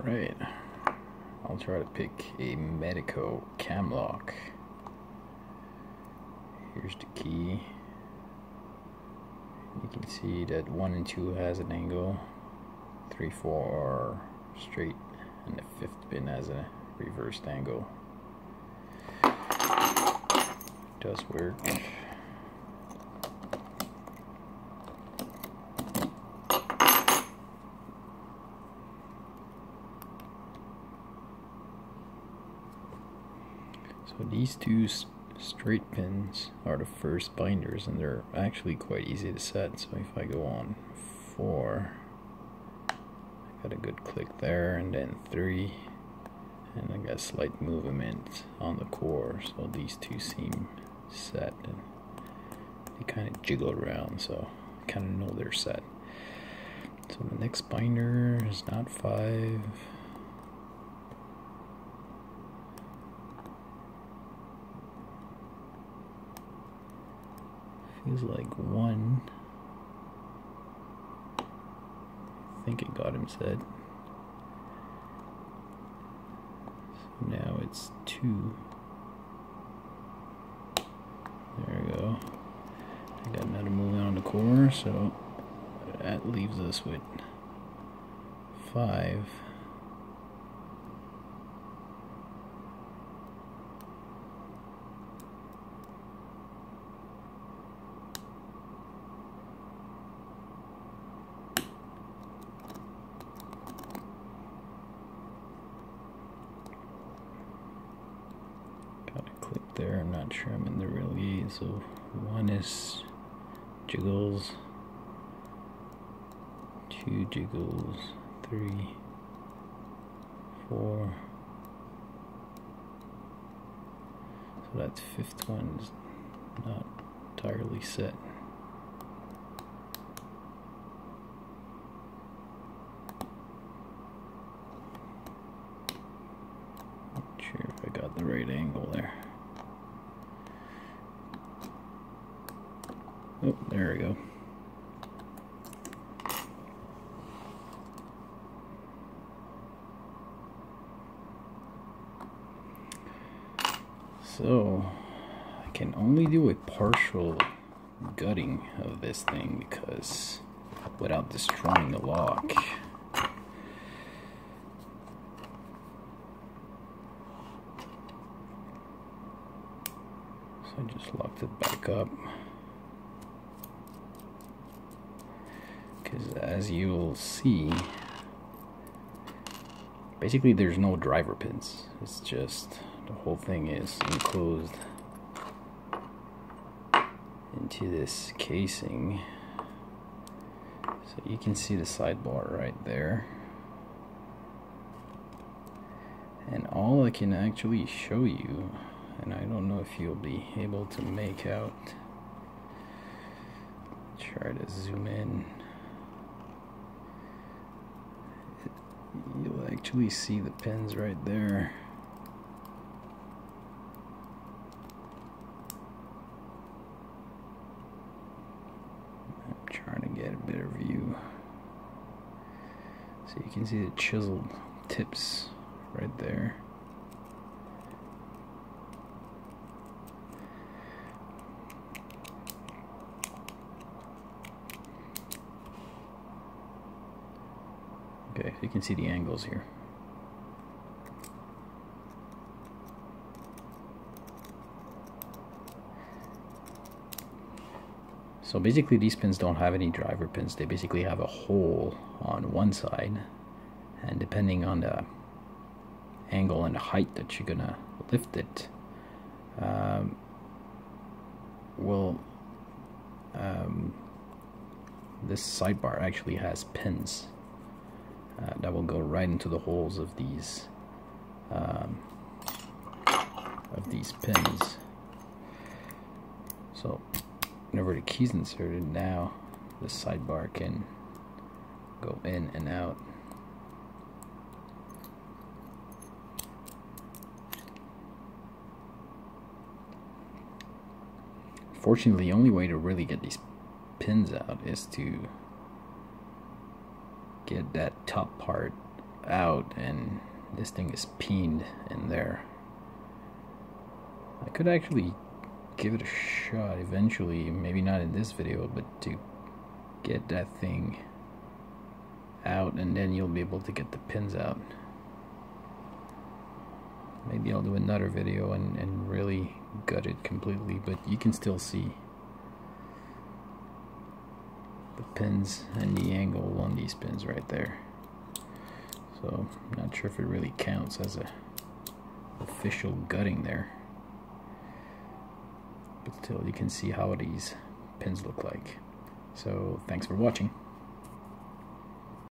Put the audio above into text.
Alright, I'll try to pick a Medeco camlock. Here's the key. You can see that 1 and 2 has an angle, 3, 4 are straight, and the 5th pin has a reversed angle. Does work. So these two straight pins are the first binders, and they're actually quite easy to set. So if I go on 4, I got a good click there, and then 3, and I got slight movement on the core. So these two seem set, and they kind of jiggle around, so I kind of know they're set. So the next binder is not 5. Feels like 1. I think it got him set. So now it's 2. There we go. I got another movement on the core, so that leaves us with 5. Got a click there. I'm not sure I'm in the real lead. So 1 is jiggles, 2 jiggles, 3, 4. So that 5th one is not entirely set. Not sure if I got the right angle there. Oh, there we go. So I can only do a partial gutting of this thing because without destroying the lock. So I just locked it back up. Because as you'll see, basically there's no driver pins. It's just the whole thing is enclosed into this casing. So you can see the sidebar right there. And all I can actually show you, and I don't know if you'll be able to make out, try to zoom in. You'll actually see the pins right there. I'm trying to get a better view. So you can see the chiseled tips right there. Okay, you can see the angles here. So basically these pins don't have any driver pins. They basically have a hole on one side, and depending on the angle and the height that you're gonna lift it, this sidebar actually has pins that will go right into the holes of these pins. So whenever the key's inserted, now the sidebar can go in and out. Fortunately, the only way to really get these pins out is to get that top part out and this thing is peened in there. I could actually give it a shot eventually, maybe not in this video, but to get that thing out, and then you'll be able to get the pins out. Maybe I'll do another video and really gut it completely, but you can still see the pins and the angle on these pins right there. So I'm not sure if it really counts as a official gutting there, but still you can see how these pins look like. So thanks for watching.